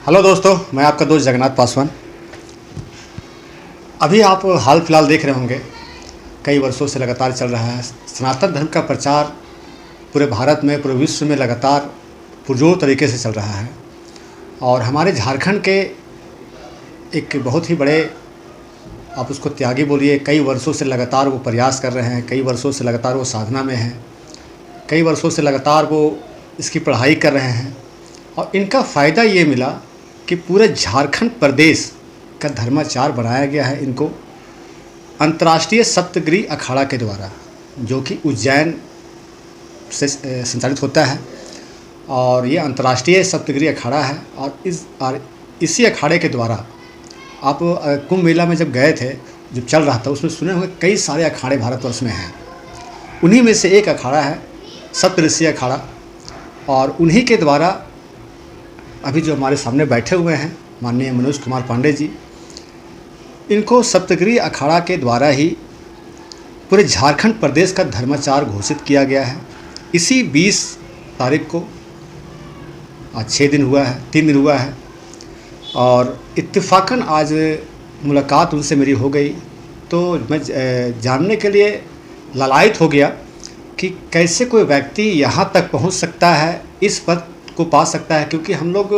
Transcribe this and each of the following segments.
Hello दोस्तों, मैं आपका दोस्त जगन्नाथ पासवान। अभी आप हाल फिलहाल देख रहे होंगे, कई वर्षों से लगातार चल रहा है सनातन धर्म का प्रचार पूरे भारत में, पूरे विश्व में लगातार पुरजोर तरीके से चल रहा है। और हमारे झारखंड के एक बहुत ही बड़े, आप उसको त्यागी बोलिए, कई वर्षों से लगातार वो प्रयास कर रहे हैं, कई वर्षों से लगातार वो साधना में हैं, कई वर्षों से लगातार वो इसकी पढ़ाई कर रहे हैं। और इनका फ़ायदा ये मिला कि पूरे झारखंड प्रदेश का धर्माचार बनाया गया है इनको अंतर्राष्ट्रीय सप्तगिरी अखाड़ा के द्वारा, जो कि उज्जैन से संचालित होता है। और ये अंतर्राष्ट्रीय सप्तगिरी अखाड़ा है। और इसी अखाड़े के द्वारा आप कुंभ मेला में जब गए थे, जब चल रहा था, उसमें सुने हुए कई सारे अखाड़े भारतवर्ष में हैं। उन्हीं में से एक अखाड़ा है सप्तऋषि अखाड़ा। और उन्हीं के द्वारा अभी जो हमारे सामने बैठे हुए हैं माननीय मनोज कुमार पांडे जी, इनको सप्तगिरी अखाड़ा के द्वारा ही पूरे झारखंड प्रदेश का धर्माचार घोषित किया गया है। इसी 20 तारीख को, आज 6 दिन हुआ है, 3 दिन हुआ है। और इत्तेफाकन आज मुलाकात उनसे मेरी हो गई, तो मैं जानने के लिए लालायित हो गया कि कैसे कोई व्यक्ति यहाँ तक पहुँच सकता है, इस पद को पा सकता है। क्योंकि हम लोग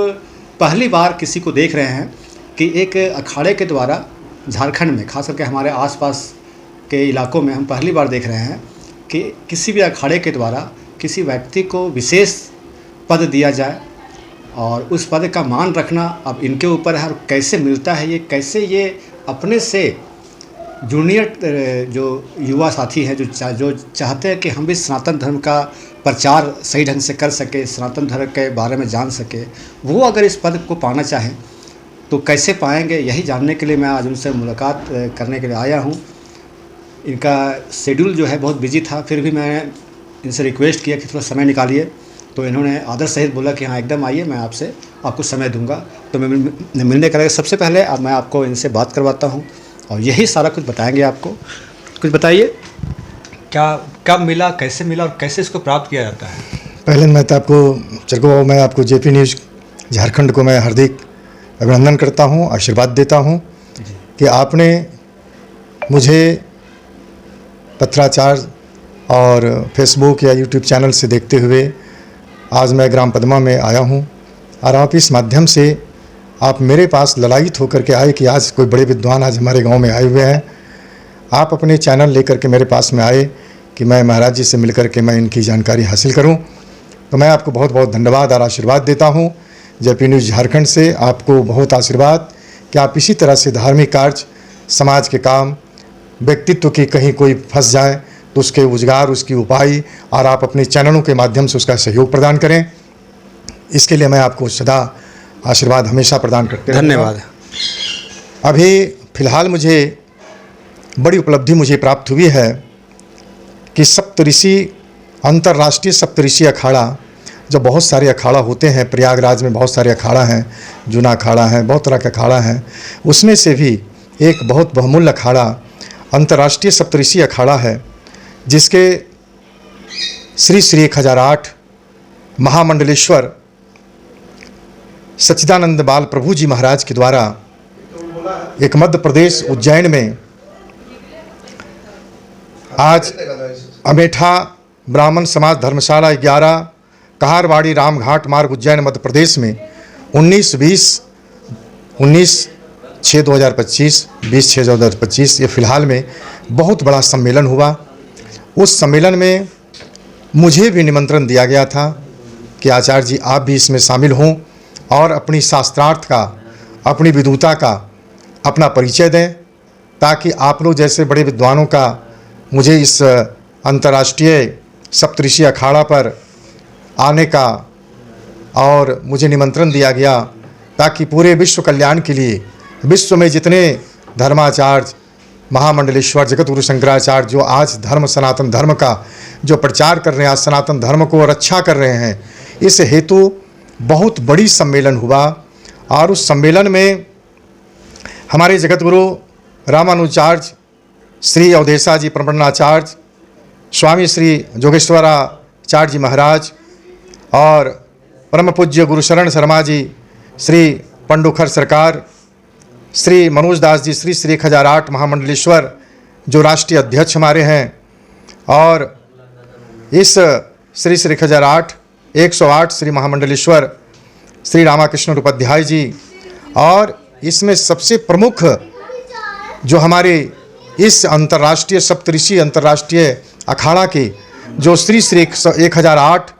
पहली बार किसी को देख रहे हैं कि एक अखाड़े के द्वारा झारखंड में, खास करके हमारे आसपास के इलाकों में हम पहली बार देख रहे हैं कि किसी भी अखाड़े के द्वारा किसी व्यक्ति को विशेष पद दिया जाए। और उस पद का मान रखना अब इनके ऊपर है। और कैसे मिलता है ये, कैसे ये अपने से जूनियर जो युवा साथी हैं, जो चाहते हैं कि हम भी सनातन धर्म का प्रचार सही ढंग से कर सके, सनातन धर्म के बारे में जान सके, वो अगर इस पद को पाना चाहें तो कैसे पाएंगे, यही जानने के लिए मैं आज उनसे मुलाकात करने के लिए आया हूँ। इनका शेड्यूल जो है बहुत बिजी था, फिर भी मैं इनसे रिक्वेस्ट किया कि थोड़ा समय निकालिए, तो इन्होंने आदर सहित बोला कि हाँ एकदम आइए, मैं आपको समय दूंगा। तो मैं मिलने करेंगे। सबसे पहले अब मैं आपको इनसे बात करवाता हूँ और यही सारा कुछ बताएंगे आपको। कुछ बताइए, क्या कब मिला, कैसे मिला और कैसे इसको प्राप्त किया जाता है? पहले मैं आपको जेपी न्यूज़ झारखंड को मैं हार्दिक अभिनंदन करता हूं, आशीर्वाद देता हूं कि आपने मुझे पत्राचार और फेसबुक या यूट्यूब चैनल से देखते हुए आज मैं ग्राम पदमा में आया हूं। और आप इस माध्यम से आप मेरे पास ललायित होकर के आए कि आज कोई बड़े विद्वान आज हमारे गांव में आए हुए हैं। आप अपने चैनल लेकर के मेरे पास में आए कि मैं महाराज जी से मिलकर के मैं इनकी जानकारी हासिल करूं। तो मैं आपको बहुत बहुत धन्यवाद और आशीर्वाद देता हूं। जेपी न्यूज़ झारखंड से आपको बहुत आशीर्वाद कि आप इसी तरह से धार्मिक कार्य, समाज के काम, व्यक्तित्व की कहीं कोई फंस जाए तो उसके रोजगार, उसकी उपाय, और आप अपने चैनलों के माध्यम से उसका सहयोग प्रदान करें। इसके लिए मैं आपको सदा आशीर्वाद हमेशा प्रदान करते हैं। धन्यवाद। अभी फ़िलहाल मुझे बड़ी उपलब्धि मुझे प्राप्त हुई है कि सप्तऋषि, अंतर्राष्ट्रीय सप्तऋषि अखाड़ा, जो बहुत सारे अखाड़ा होते हैं, प्रयागराज में बहुत सारे अखाड़ा हैं, जूना अखाड़ा है, बहुत तरह के अखाड़ा हैं, उसमें से भी एक बहुत बहुमूल्य अखाड़ा अंतर्राष्ट्रीय सप्तऋषि अखाड़ा है, जिसके श्री श्री 1008 महामंडलेश्वर सच्चिदानंद बाल प्रभु जी महाराज के द्वारा एक मध्य प्रदेश उज्जैन में आज अमेठा ब्राह्मण समाज धर्मशाला 11 कहारवाड़ी रामघाट मार्ग उज्जैन मध्य प्रदेश में 19/6/2025 ये फ़िलहाल में बहुत बड़ा सम्मेलन हुआ। उस सम्मेलन में मुझे भी निमंत्रण दिया गया था कि आचार्य जी आप भी इसमें शामिल हों और अपनी शास्त्रार्थ का, अपनी विद्वता का अपना परिचय दें, ताकि आप लोग जैसे बड़े विद्वानों का मुझे इस अंतर्राष्ट्रीय सप्तऋषि अखाड़ा पर आने का और मुझे निमंत्रण दिया गया, ताकि पूरे विश्व कल्याण के लिए विश्व में जितने धर्माचार्य, महामंडलेश्वर जगतगुरु शंकराचार्य जो आज धर्म, सनातन धर्म का जो प्रचार कर रहे हैं, आज सनातन धर्म को रक्षा कर रहे हैं, इस हेतु बहुत बड़ी सम्मेलन हुआ। और उस सम्मेलन में हमारे जगतगुरु रामानुजाचार्य श्री अवधेशा जी प्रबंधनाचार्य, स्वामी श्री जोगेश्वराचार्य जी महाराज और परम पूज्य गुरु शरण शर्मा जी, श्री पंडोखर सरकार, श्री मनोज दास जी श्री श्री 1008 महामंडलेश्वर जो राष्ट्रीय अध्यक्ष हमारे हैं, और इस श्री श्री 1008 108 श्री महामंडलेश्वर श्री रामाकृष्ण उपाध्याय जी, और इसमें सबसे प्रमुख जो हमारे इस अंतर्राष्ट्रीय सप्तऋषि अंतर्राष्ट्रीय अखाड़ा के जो श्री श्री 1008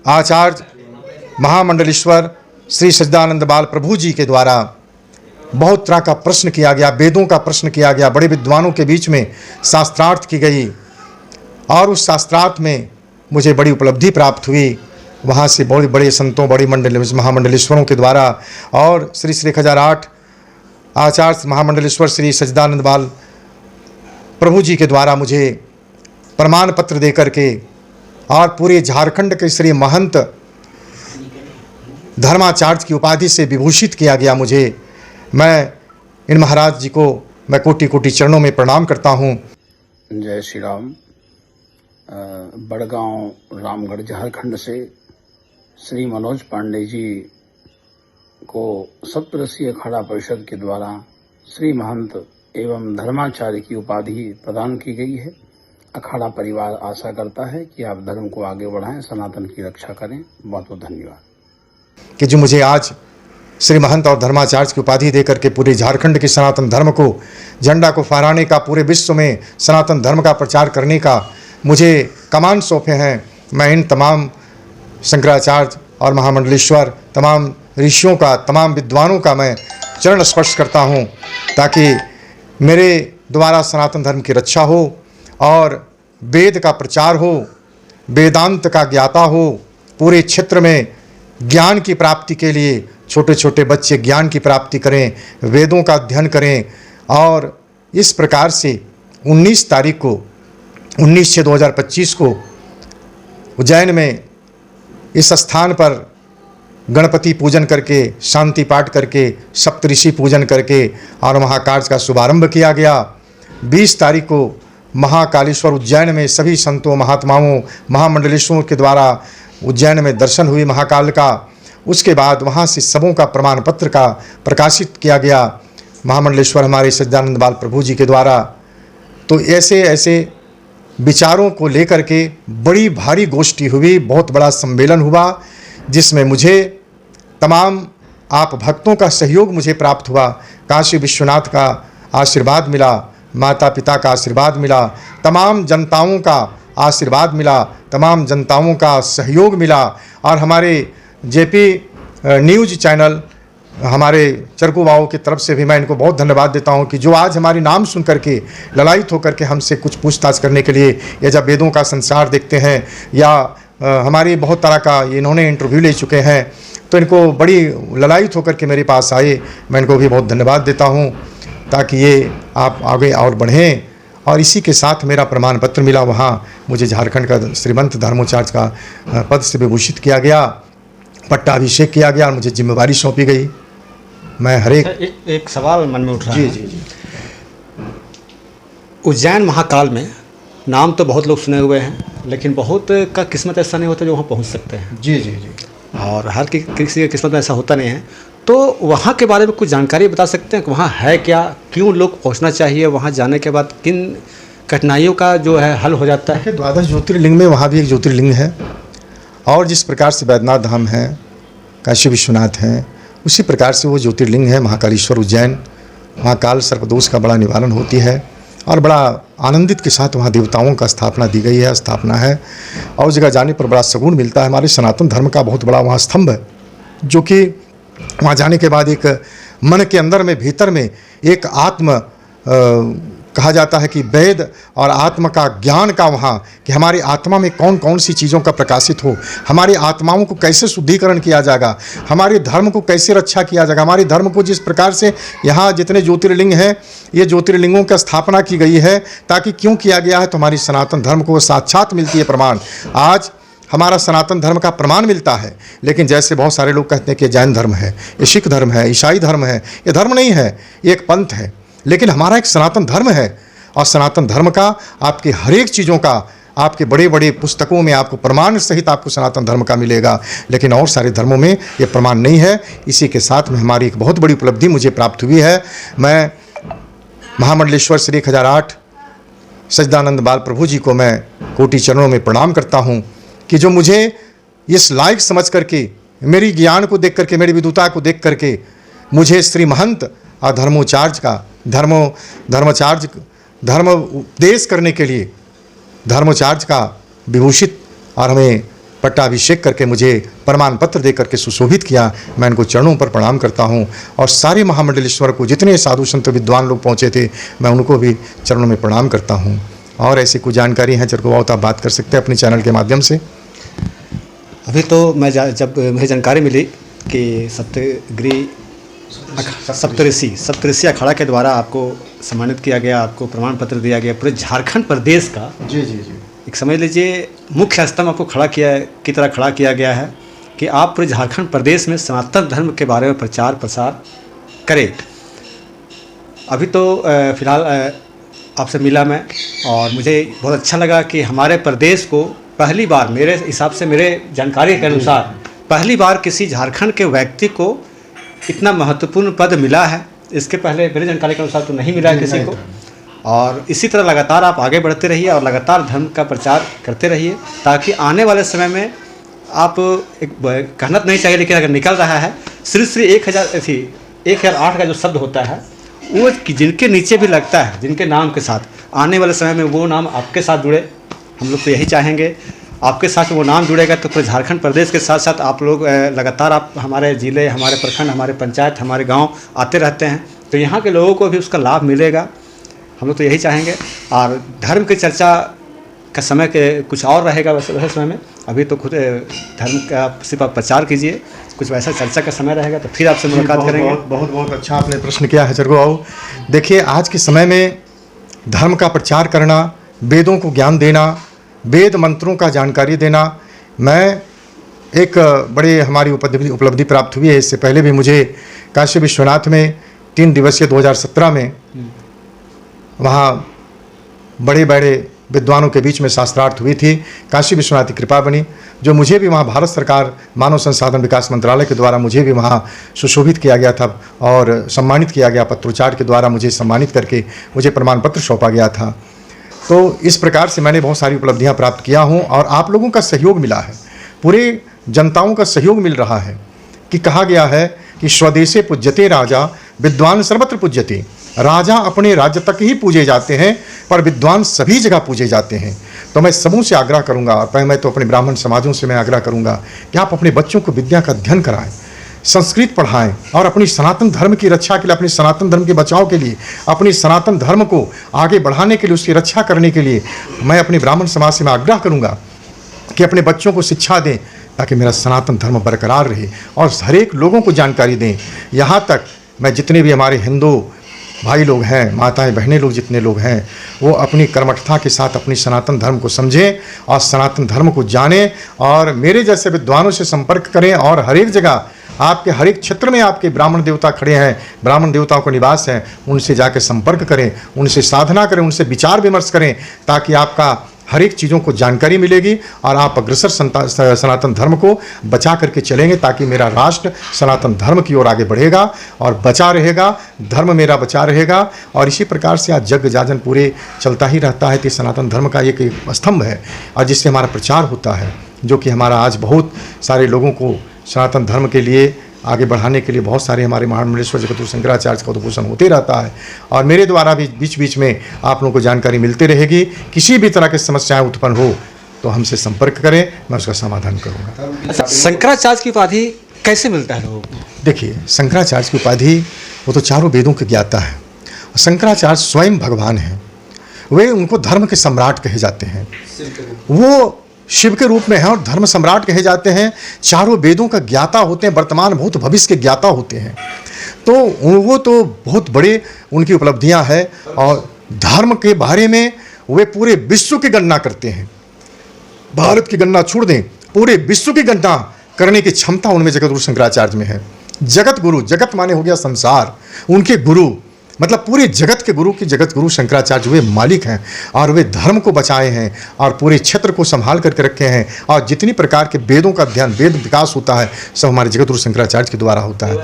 आचार्य महामंडलेश्वर श्री सच्चिदानंद बाल प्रभु जी के द्वारा बहुत तरह का प्रश्न किया गया, वेदों का प्रश्न किया गया, बड़े विद्वानों के बीच में शास्त्रार्थ की गई, और उस शास्त्रार्थ में मुझे बड़ी उपलब्धि प्राप्त हुई। वहाँ से बड़े बड़े संतों, बड़ी महामंडलेश्वरों के द्वारा और श्री श्री 1008 आचार्य महामंडलेश्वर श्री सच्चिदानंद बाल प्रभु जी के द्वारा मुझे प्रमाण पत्र दे करके और पूरे झारखंड के श्री महंत धर्माचार्य की उपाधि से विभूषित किया गया मुझे। मैं इन महाराज जी को मैं कोटि कोटि चरणों में प्रणाम करता हूँ। जय श्री राम। बड़गांव रामगढ़ झारखंड से श्री मनोज पांडे जी को सप्तऋषि अखाड़ा परिषद के द्वारा श्री महंत एवं धर्माचार्य की उपाधि प्रदान की गई है। अखाड़ा परिवार आशा करता है कि आप धर्म को आगे बढ़ाएं, सनातन की रक्षा करें। बहुत बहुत धन्यवाद कि जो मुझे आज श्री महंत और धर्माचार्य की उपाधि देकर के पूरे झारखंड के सनातन धर्म को झंडा को फहराने का, पूरे विश्व में सनातन धर्म का प्रचार करने का मुझे कमान सौंपे हैं। मैं इन तमाम शंकराचार्य और महामंडलेश्वर तमाम ऋषियों का, तमाम विद्वानों का मैं चरण स्पर्श करता हूँ, ताकि मेरे द्वारा सनातन धर्म की रक्षा हो और वेद का प्रचार हो, वेदांत का ज्ञाता हो, पूरे क्षेत्र में ज्ञान की प्राप्ति के लिए छोटे छोटे बच्चे ज्ञान की प्राप्ति करें, वेदों का अध्ययन करें। और इस प्रकार से 19 तारीख को 19/6/2025 को उज्जैन में इस स्थान पर गणपति पूजन करके, शांति पाठ करके, सप्तऋषि पूजन करके और महाकार्य का शुभारंभ किया गया। 20 तारीख को महाकालेश्वर उज्जैन में सभी संतों, महात्माओं, महामंडलेश्वरों के द्वारा उज्जैन में दर्शन हुई महाकाल का। उसके बाद वहाँ से सबों का प्रमाण पत्र का प्रकाशित किया गया महामंडलेश्वर हमारे सच्चिदानंद बाल प्रभु जी के द्वारा। तो ऐसे ऐसे विचारों को लेकर के बड़ी भारी गोष्ठी हुई, बहुत बड़ा सम्मेलन हुआ, जिसमें मुझे तमाम आप भक्तों का सहयोग मुझे प्राप्त हुआ। काशी विश्वनाथ का आशीर्वाद मिला, माता पिता का आशीर्वाद मिला, तमाम जनताओं का आशीर्वाद मिला, तमाम जनताओं का सहयोग मिला। और हमारे जेपी न्यूज़ चैनल, हमारे चरकू बाबू की तरफ से भी मैं इनको बहुत धन्यवाद देता हूं कि जो आज हमारी नाम सुन करके ललायित होकर के हमसे कुछ पूछताछ करने के लिए, या जब वेदों का संसार देखते हैं, या हमारी बहुत तरह का इन्होंने इंटरव्यू ले चुके हैं, तो इनको बड़ी ललायित होकर के मेरे पास आए। मैं इनको भी बहुत धन्यवाद देता हूँ, ताकि ये आप आगे और बढ़ें। और इसी के साथ मेरा प्रमाण पत्र मिला, वहाँ मुझे झारखंड का श्रीमंत धर्माचार्य का पद से विभूषित किया गया, पट्टाभिषेक किया गया और मुझे जिम्मेवारी सौंपी गई। मैं हर एक सवाल मन में उठ रहा है। जी। उज्जैन महाकाल में नाम तो बहुत लोग सुने हुए हैं, लेकिन बहुत का किस्मत ऐसा नहीं होता जो वहाँ पहुँच सकते हैं। जी। और हर किसी की किस्मत में ऐसा होता नहीं है। तो वहाँ के बारे में कुछ जानकारी बता सकते हैं कि वहाँ है क्या, क्यों लोग पहुँचना चाहिए, वहाँ जाने के बाद किन कठिनाइयों का जो है हल हो जाता है? 12 ज्योतिर्लिंग में वहाँ भी एक ज्योतिर्लिंग है, और जिस प्रकार से वैद्यनाथ धाम है, काशी विश्वनाथ हैं, उसी प्रकार से वो ज्योतिर्लिंग है महाकालेश्वर उज्जैन। वहाँ काल सर्पदोष का बड़ा निवारण होती है, और बड़ा आनंदित के साथ वहाँ देवताओं का स्थापना दी गई है, स्थापना है। और उस जगह जाने पर बड़ा सगुण मिलता है। हमारे सनातन धर्म का बहुत बड़ा वहाँ स्तंभ है, जो कि वहाँ जाने के बाद एक मन के अंदर में, भीतर में एक आत्म कहा जाता है कि वेद और आत्मा का ज्ञान का वहाँ, कि हमारी आत्मा में कौन कौन सी चीज़ों का प्रकाशित हो, हमारी आत्माओं को कैसे शुद्धिकरण किया जाएगा, हमारे धर्म को कैसे रक्षा किया जाएगा, हमारे धर्म को जिस प्रकार से यहाँ जितने ज्योतिर्लिंग हैं, ये ज्योतिर्लिंगों की स्थापना की गई है, ताकि क्यों किया गया है, तो हमारी सनातन धर्म को साक्षात मिलती है प्रमाण। आज हमारा सनातन धर्म का प्रमाण मिलता है। लेकिन जैसे बहुत सारे लोग कहते हैं कि जैन धर्म है, ये सिख धर्म है, ईसाई धर्म है, ये धर्म नहीं है, ये एक पंथ है। लेकिन हमारा एक सनातन धर्म है, और सनातन धर्म का आपके हर एक चीज़ों का आपके बड़े बड़े पुस्तकों में आपको प्रमाण सहित आपको सनातन धर्म का मिलेगा, लेकिन और सारे धर्मों में ये प्रमाण नहीं है। इसी के साथ में हमारी एक बहुत बड़ी उपलब्धि मुझे प्राप्त हुई है। मैं महामंडलेश्वर श्री 1008 सच्चिदानंद बाल प्रभु जी को मैं कोटि चरणों में प्रणाम करता हूँ कि जो मुझे इस लायक समझ करके, मेरी ज्ञान को देख करके, मेरी विद्वता को देख करके मुझे श्री महंत और धर्मोचार्य का धर्म उपदेश करने के लिए धर्मोचार्य का विभूषित और हमें पट्टाभिषेक करके मुझे प्रमाण पत्र दे करके सुशोभित किया। मैं इनको चरणों पर प्रणाम करता हूं। और सारे महामंडलेश्वर को जितने साधु संत विद्वान लोग पहुंचे थे, मैं उनको भी चरणों में प्रणाम करता हूं। और ऐसी कुछ जानकारी है चरको बाबू, आप बात कर सकते हैं अपने चैनल के माध्यम से। अभी तो मैं जब मुझे जानकारी मिली कि सप्तऋषि अखाड़ा के द्वारा आपको सम्मानित किया गया, आपको प्रमाण पत्र दिया गया, पूरे झारखंड प्रदेश का जी एक समझ लीजिए मुख्य स्तंभ आपको की तरह खड़ा किया गया है कि आप पूरे झारखंड प्रदेश में सनातन धर्म के बारे में प्रचार प्रसार करें। अभी तो फिलहाल आपसे मिला मैं और मुझे बहुत अच्छा लगा कि हमारे प्रदेश को पहली बार, मेरे हिसाब से, मेरे जानकारी के अनुसार पहली बार किसी झारखंड के व्यक्ति को इतना महत्वपूर्ण पद मिला है। इसके पहले मेरी जानकारी के अनुसार तो नहीं मिला है किसी को। और इसी तरह लगातार आप आगे बढ़ते रहिए और लगातार धर्म का प्रचार करते रहिए, ताकि आने वाले समय में आप एक कहना तो नहीं चाहिए, लेकिन अगर निकल रहा है श्री 1008 का जो शब्द होता है वो जिनके नीचे भी लगता है, जिनके नाम के साथ, आने वाले समय में वो नाम आपके साथ जुड़े। हम लोग तो यही चाहेंगे, आपके साथ वो नाम जुड़ेगा तो पूरे झारखंड प्रदेश के साथ साथ आप लोग लगातार, आप हमारे ज़िले, हमारे प्रखंड, हमारे पंचायत, हमारे गांव आते रहते हैं, तो यहाँ के लोगों को भी उसका लाभ मिलेगा। हम लोग तो यही चाहेंगे। और धर्म की चर्चा का समय के कुछ और रहेगा वैसे समय में, अभी तो खुद धर्म का सिर्फ आप प्रचार कीजिए, कुछ वैसा चर्चा का समय रहेगा तो फिर आपसे मुलाकात करेंगे। बहुत अच्छा आपने प्रश्न किया है चरको बाबू। देखिए, आज के समय में धर्म का प्रचार करना, वेदों को ज्ञान देना, वेद मंत्रों का जानकारी देना, मैं एक बड़े हमारी उपलब्धि प्राप्त हुई है। इससे पहले भी मुझे काशी विश्वनाथ में 3 दिवसीय 2017 में वहाँ बड़े बड़े विद्वानों के बीच में शास्त्रार्थ हुई थी। काशी विश्वनाथ की कृपा बनी, जो मुझे भी वहाँ भारत सरकार मानव संसाधन विकास मंत्रालय के द्वारा मुझे भी वहाँ सुशोभित किया गया था और सम्मानित किया गया। पत्रोच्चार के द्वारा मुझे सम्मानित करके मुझे प्रमाण पत्र सौंपा गया था। तो इस प्रकार से मैंने बहुत सारी उपलब्धियाँ प्राप्त किया हूँ और आप लोगों का सहयोग मिला है, पूरे जनताओं का सहयोग मिल रहा है। कि कहा गया है कि स्वदेशे पूज्यते राजा, विद्वान सर्वत्र पूज्यते। राजा अपने राज्य तक ही पूजे जाते हैं, पर विद्वान सभी जगह पूजे जाते हैं। तो मैं सबों से आग्रह करूंगा, और मैं तो अपने ब्राह्मण समाजों से मैं आग्रह करूंगा कि आप अपने बच्चों को विद्या का अध्ययन कराएं, संस्कृत पढ़ाएं और अपनी सनातन धर्म की रक्षा के लिए, अपने सनातन धर्म के बचाव के लिए, अपनी सनातन धर्म को आगे बढ़ाने के लिए, उसकी रक्षा करने के लिए मैं अपने ब्राह्मण समाज से मैं आग्रह करूँगा कि अपने बच्चों को शिक्षा दें, ताकि मेरा सनातन धर्म बरकरार रहे और हर एक लोगों को जानकारी दें। यहाँ तक मैं जितने भी हमारे हिंदू भाई लोग हैं, माताएं बहनें लोग जितने लोग हैं, वो अपनी कर्मठता के साथ अपनी सनातन धर्म को समझें और सनातन धर्म को जानें और मेरे जैसे विद्वानों से संपर्क करें। और हर एक जगह आपके हर एक क्षेत्र में आपके ब्राह्मण देवता खड़े हैं, ब्राह्मण देवताओं का निवास है, उनसे जाकर संपर्क करें, उनसे साधना करें, उनसे विचार विमर्श करें, ताकि आपका हर एक चीज़ों को जानकारी मिलेगी और आप अग्रसर सनातन धर्म को बचा करके चलेंगे, ताकि मेरा राष्ट्र सनातन धर्म की ओर आगे बढ़ेगा और बचा रहेगा, धर्म मेरा बचा रहेगा। और इसी प्रकार से आज जग जाजन पूरे चलता ही रहता है। तो सनातन धर्म का एक स्तंभ है और जिससे हमारा प्रचार होता है, जो कि हमारा आज बहुत सारे लोगों को सनातन धर्म के लिए आगे बढ़ाने के लिए बहुत सारे हमारे महामंडलेश्वर जगतगुरु शंकराचार्य का उद्घोषण होते रहता है। और मेरे द्वारा भी बीच बीच में आप लोगों को जानकारी मिलती रहेगी। किसी भी तरह की समस्याएं उत्पन्न हो तो हमसे संपर्क करें, मैं उसका समाधान करूँगा। शंकराचार्य की उपाधि कैसे मिलता है लोगों को? देखिए, शंकराचार्य की उपाधि वो तो चारों वेदों के ज्ञाता है। शंकराचार्य स्वयं भगवान हैं, वे उनको धर्म के सम्राट कहे जाते हैं। वो शिव के रूप में है और धर्म सम्राट कहे जाते हैं। चारों वेदों का ज्ञाता होते हैं, वर्तमान भूत भविष्य के ज्ञाता होते हैं। तो वो तो बहुत बड़े उनकी उपलब्धियां हैं और धर्म के बारे में वे पूरे विश्व की गणना करते हैं। भारत की गणना छोड़ दें, पूरे विश्व की गणना करने की क्षमता उनमें जगतगुरु शंकराचार्य में है। जगत गुरु, जगत माने हो गया संसार, उनके गुरु मतलब पूरे जगत के गुरु की जगत गुरु शंकराचार्य वे मालिक हैं और वे धर्म को बचाए हैं और पूरे क्षेत्र को संभाल करके रखे हैं। और जितनी प्रकार के वेदों का अध्ययन, वेद विकास होता है, सब हमारे जगत गुरु शंकराचार्य के द्वारा होता है।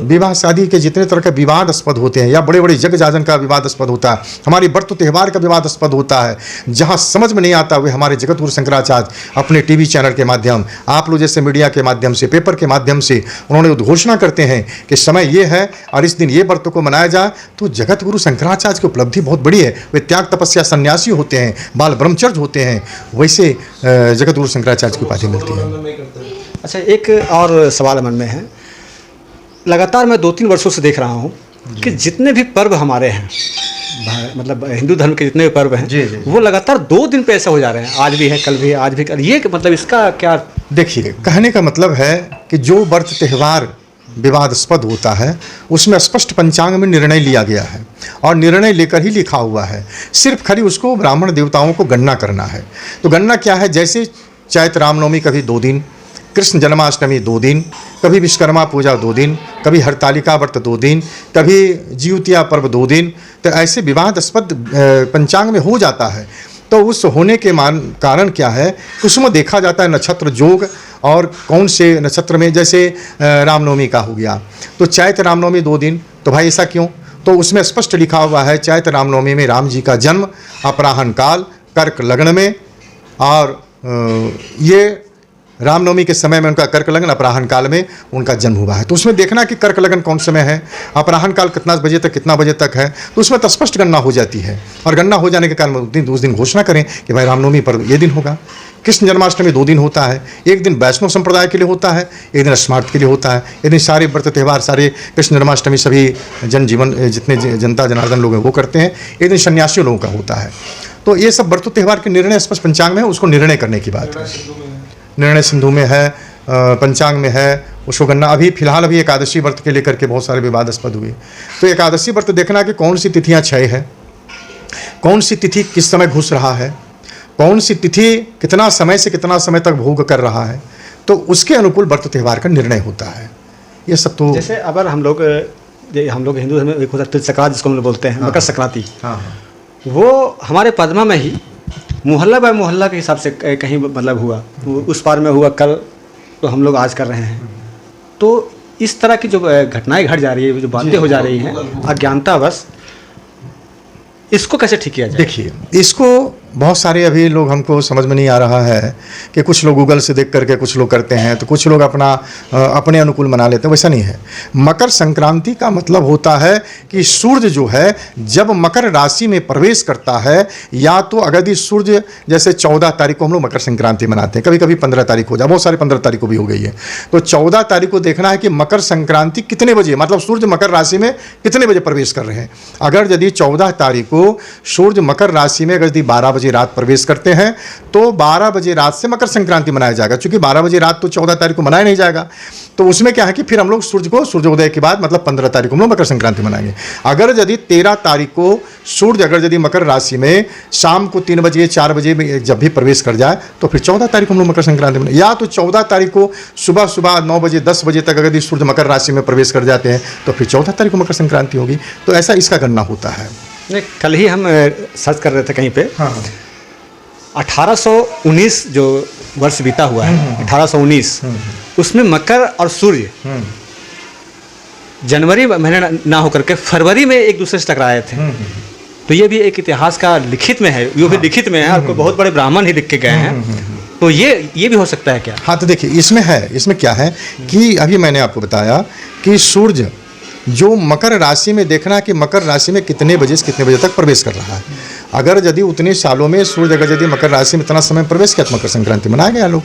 विवाह शादी के जितने तरह के विवादास्पद होते हैं या बड़े बड़े जग जाजन का विवादास्पद होता है, हमारी व्रत त्यौहार का विवादास्पद होता है, जहाँ समझ में नहीं आता वे हमारे जगत गुरु शंकराचार्य अपने टीवी चैनल के माध्यम, आप लोग जैसे मीडिया के माध्यम से, पेपर के माध्यम से उन्होंने उद्घोषणा करते हैं कि समय ये है और इस दिन ये व्रतों को मनाया जाए। तो जगत गुरु शंकराचार्य की उपलब्धि बहुत बड़ी है। वे त्याग तपस्या सन्यासी होते हैं, बाल ब्रह्मचर्य होते हैं, वैसे जगत गुरु शंकराचार्य की उपाधि मिलती है। अच्छा, एक और सवाल मन में है। लगातार मैं 2-3 वर्षों से देख रहा हूँ कि जितने भी पर्व हमारे हैं, मतलब हिंदू धर्म के जितने भी पर्व हैं, जी। वो लगातार 2 दिन पे ऐसे हो जा रहे हैं। आज भी है, कल भी है, आज भी कल। ये मतलब इसका क्या? देखिए, कहने का मतलब है कि जो व्रत त्यौहार विवादास्पद होता है उसमें स्पष्ट पंचांग में निर्णय लिया गया है और निर्णय लेकर ही लिखा हुआ है। सिर्फ खाली उसको ब्राह्मण देवताओं को गणना करना है। तो गणना क्या है? जैसे चैत्र रामनवमी कभी 2 दिन, कृष्ण जन्माष्टमी 2 दिन, कभी विश्वकर्मा पूजा 2 दिन, कभी हरतालिका व्रत 2 दिन, कभी जिउतिया पर्व 2 दिन। तो ऐसे विवादास्पद पंचांग में हो जाता है। तो उस होने के कारण क्या है, उसमें देखा जाता है नक्षत्र योग और कौन से नक्षत्र में। जैसे रामनवमी का हो गया तो चैत्र रामनवमी 2 दिन, तो भाई ऐसा क्यों? तो उसमें स्पष्ट लिखा हुआ है चैत्र रामनवमी में राम जी का जन्म अपराह्न काल कर्क लग्न में, और ये रामनवमी के समय में उनका कर्क लग्न अपराह्न काल में उनका जन्म हुआ है। तो उसमें देखना कि कर्क लग्न कौन समय है, अपराह्न काल कितना बजे तक कितना बजे तक है, तो उसमें तो स्पष्ट गणना हो जाती है। और गणना हो जाने के कारण उस दिन घोषणा करें कि भाई रामनवमी पर ये दिन होगा। कृष्ण जन्माष्टमी 2 दिन होता है। एक दिन वैष्णव संप्रदाय के लिए होता है, एक दिन स्मार्ट के लिए होता है। एक दिन सारे व्रत त्यौहार, सारे कृष्ण जन्माष्टमी सभी जनजीवन जितने जनता जनार्दन लोग हैं वो करते हैं। एक दिन सन्यासियों लोगों का होता है। तो ये सब व्रत त्यौहार के निर्णय स्पष्ट पंचांग में है, उसको निर्णय करने की बात है। निर्णय सिंधु में है, पंचांग में है, उसको गणना। अभी फिलहाल अभी एकादशी व्रत के लेकर के बहुत सारे विवादास्पद हुए। तो एकादशी व्रत देखना कि कौन सी तिथियां क्षय है, कौन सी तिथि किस समय घुस रहा है, कौन सी तिथि कितना समय से कितना समय तक भोग कर रहा है, तो उसके अनुकूल व्रत त्यौहार का निर्णय होता है। ये सब तो जैसे अगर हम लोग हिंदू धर्म में एक होता है तिल संक्रांति, जिसको हम लोग बोलते हैं मकर संक्रांति, वो हमारे पद्मा में ही मोहल्ला बाय मोहल्ला के हिसाब से कहीं मतलब हुआ, उस पार में हुआ कल, तो हम लोग आज कर रहे हैं। तो इस तरह की जो घटनाएं घट जा रही है, जो बातें हो जा रही हैं अज्ञानतावश, इसको कैसे ठीक किया जाए? देखिए, इसको बहुत सारे अभी लोग हमको समझ में नहीं आ रहा है कि कुछ लोग गूगल से देख करके कुछ लोग करते हैं, तो कुछ लोग अपने अनुकूल मना लेते हैं। वैसा नहीं है। मकर संक्रांति का मतलब होता है कि सूर्य जो है जब मकर राशि में प्रवेश करता है, या तो अगर सूर्य जैसे 14 तारीख को हम लोग मकर संक्रांति मनाते हैं, कभी कभी 15 तारीख हो जाए, बहुत सारे 15 तारीख को भी हो गई है। तो 14 तारीख को देखना है कि मकर संक्रांति कितने बजे, मतलब सूर्य मकर राशि में कितने बजे प्रवेश कर रहे हैं। अगर यदि 14 तारीख को सूर्य मकर राशि में अगर यदि 12 बजे रात प्रवेश करते हैं, तो 12 बजे रात से मकर संक्रांति मनाया जाएगा। क्योंकि 12 बजे रात तो 14 तारीख को मनाया नहीं जाएगा। तो उसमें क्या है कि फिर हम लोग सूर्योदय के बाद मतलब 15 तारीख को हम लोग मकर संक्रांति मनाएंगे। अगर यदि 13 तारीख को सूर्य अगर यदि मकर राशि में शाम को 3 बजे 4 बजे में जब भी प्रवेश कर जाए, तो फिर 14 तारीख को हम लोग मकर संक्रांति मनाएंगे। या तो 14 तारीख को सुबह 9 बजे 10 बजे तक अगर सूर्य मकर राशि में प्रवेश कर जाते हैं, तो फिर 14 तारीख को मकर संक्रांति होगी। तो ऐसा इसका गणना होता है। नहीं, कल ही हम सर्च कर रहे थे कहीं पे, 1819 जो वर्ष बीता हुआ है, 1819, उसमें मकर और सूर्य जनवरी महीने ना होकर के फरवरी में एक दूसरे से टकराए थे। तो ये भी एक इतिहास का लिखित में है, ये भी लिखित में है, और कोई बहुत बड़े ब्राह्मण ही लिख के गए हैं। तो ये भी हो सकता है क्या? हाँ, तो देखिए इसमें है, इसमें क्या है कि अभी मैंने आपको बताया कि सूर्य जो मकर राशि में देखना कि मकर राशि में कितने बजे से कितने बजे तक प्रवेश कर रहा है। अगर यदि उतने सालों में सूर्य अगर यदि मकर राशि में इतना समय प्रवेश किया, तो मकर संक्रांति मनाया गया लोग।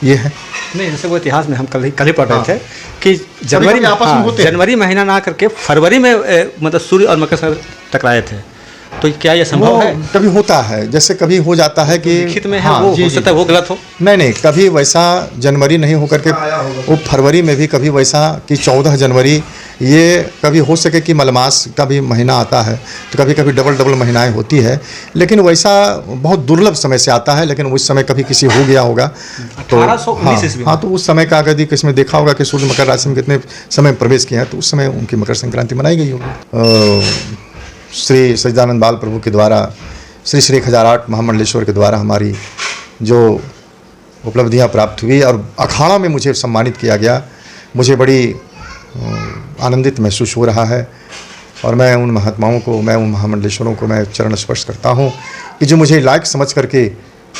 ये है। नहीं, जैसे वो इतिहास में हम कल ही पढ़ रहे थे कि जनवरी महीना ना करके फरवरी में मतलब सूर्य और मकर टकराए थे। तो क्या ये संभव है? कभी होता है, जैसे कभी हो जाता है कि लिखित में है, वो हो सकता है वो गलत हो। नहीं, कभी वैसा जनवरी नहीं होकर के वो फरवरी में भी कभी वैसा कि 14 जनवरी ये कभी हो सके कि मलमास का भी महीना आता है तो कभी कभी डबल महीनाएं होती है, लेकिन वैसा बहुत दुर्लभ समय से आता है। लेकिन उस समय कभी किसी हो गया होगा तो 1819 ईस्वी में। हाँ, तो उस समय का यदि किसी में देखा होगा कि सूर्य मकर राशि में कितने समय प्रवेश किए हैं, तो उस समय उनकी मकर संक्रांति मनाई गई होगी। श्री सच्चिदानंद बाल प्रभु के द्वारा, श्री श्री 1008 महामंडलेश्वर के द्वारा हमारी जो उपलब्धियां प्राप्त हुई और अखाड़ा में मुझे सम्मानित किया गया, मुझे बड़ी आनंदित महसूस हो रहा है। और मैं उन महात्माओं को, मैं उन महामंडलेश्वरों को मैं चरण स्पर्श करता हूं कि जो मुझे लायक समझ करके,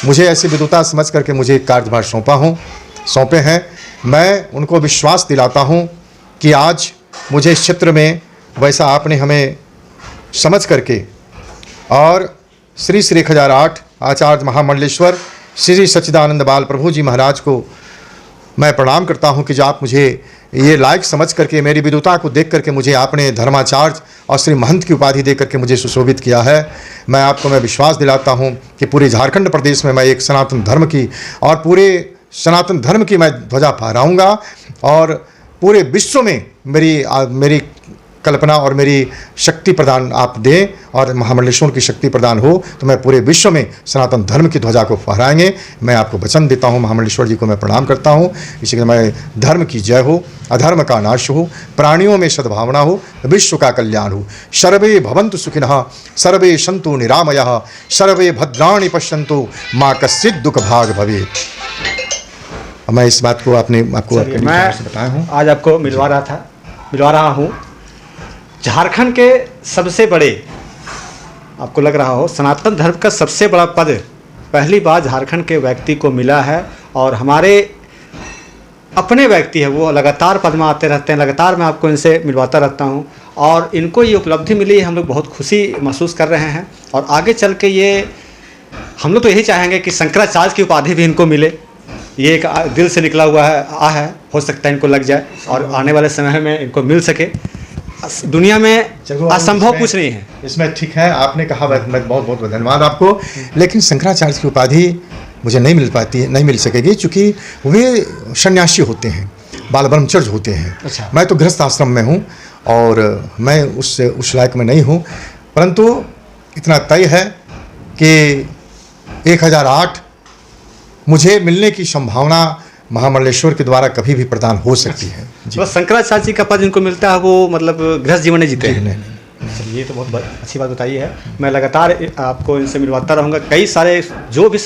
मुझे ऐसी विद्वता समझ करके मुझे कार्यभार सौंपे हैं। मैं उनको विश्वास दिलाता हूं कि आज मुझे इस क्षेत्र में वैसा आपने हमें समझ करके, और श्री श्री 1008 आचार्य महामंडलेश्वर श्री सच्चिदानंद बाल प्रभु जी महाराज को मैं प्रणाम करता हूं कि जो आप मुझे ये लायक समझ करके, मेरी विद्वता को देख करके मुझे आपने धर्माचार्य और श्री महंत की उपाधि दे करके मुझे सुशोभित किया है। मैं विश्वास दिलाता हूं कि पूरे झारखंड प्रदेश में मैं एक सनातन धर्म की और पूरे सनातन धर्म की मैं ध्वजा फहराऊंगा, और पूरे विश्व में मेरी कल्पना और मेरी शक्ति प्रदान आप दें, और महामंडलेश्वर की शक्ति प्रदान हो तो मैं पूरे विश्व में सनातन धर्म की ध्वजा को फहराएंगे। मैं आपको वचन देता हूं, महामंडलेश्वर जी को मैं प्रणाम करता हूं। इसी मैं धर्म की जय हो, अधर्म का नाश हो, प्राणियों में सद्भावना हो, विश्व का कल्याण हो। सर्वे भवन्तु सुखिनः, सर्वे सन्तु निरामयः, सर्वे भद्राणि पश्यन्तु, मा कश्चित् दुःख भाग भवेत्। मैं इस बात को आपको मैं बताया हूँ, आज आपको मिलवा रहा हूँ झारखंड के सबसे बड़े, आपको लग रहा हो सनातन धर्म का सबसे बड़ा पद पहली बार झारखंड के व्यक्ति को मिला है। और हमारे अपने व्यक्ति है वो लगातार पद में आते रहते हैं, लगातार मैं आपको इनसे मिलवाता रहता हूँ, और इनको ये उपलब्धि मिली है, हम लोग बहुत खुशी महसूस कर रहे हैं। और आगे चल के ये हम लोग तो यही चाहेंगे कि शंकराचार्य की उपाधि भी इनको मिले। ये एक दिल से निकला हुआ है, हो सकता है इनको लग जाए और आने वाले समय में इनको मिल सके। दुनिया में असंभव कुछ नहीं है इसमें। ठीक है, आपने कहा, मैं बहुत बहुत धन्यवाद आपको। लेकिन शंकराचार्य की उपाधि मुझे नहीं मिल सकेगी, क्योंकि वे सन्यासी होते हैं, बाल ब्रह्मचर्य होते हैं। अच्छा। मैं तो गृहस्थ आश्रम में हूँ और मैं उस लायक में नहीं हूँ, परंतु इतना तय है कि 1008 मुझे मिलने की संभावना महामंडलेश्वर के द्वारा कभी भी प्रदान हो सकती है। बस शंकराचार्य जी का पद जिनको मिलता है वो मतलब गृहस्थ जीवन नहीं जीते हैं। नहीं। चलिए, ये तो बहुत अच्छी बात बताई है। मैं लगातार आपको इनसे मिलवाता रहूँगा। कई सारे जो भी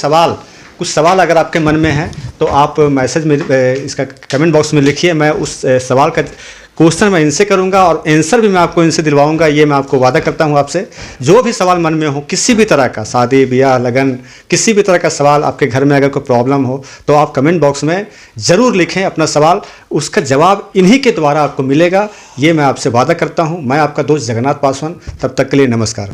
कुछ सवाल अगर आपके मन में हैं तो आप मैसेज में इसका कमेंट बॉक्स में लिखिए। मैं उस सवाल का क्वेश्चन मैं इनसे करूंगा और आंसर भी मैं आपको इनसे दिलवाऊंगा, ये मैं आपको वादा करता हूं आपसे। जो भी सवाल मन में हो, किसी भी तरह का, शादी ब्याह लगन, किसी भी तरह का सवाल आपके घर में अगर कोई प्रॉब्लम हो तो आप कमेंट बॉक्स में ज़रूर लिखें अपना सवाल, उसका जवाब इन्हीं के द्वारा आपको मिलेगा, ये मैं आपसे वादा करता हूँ। मैं आपका दोस्त जगन्नाथ पासवान, तब तक के लिए नमस्कार।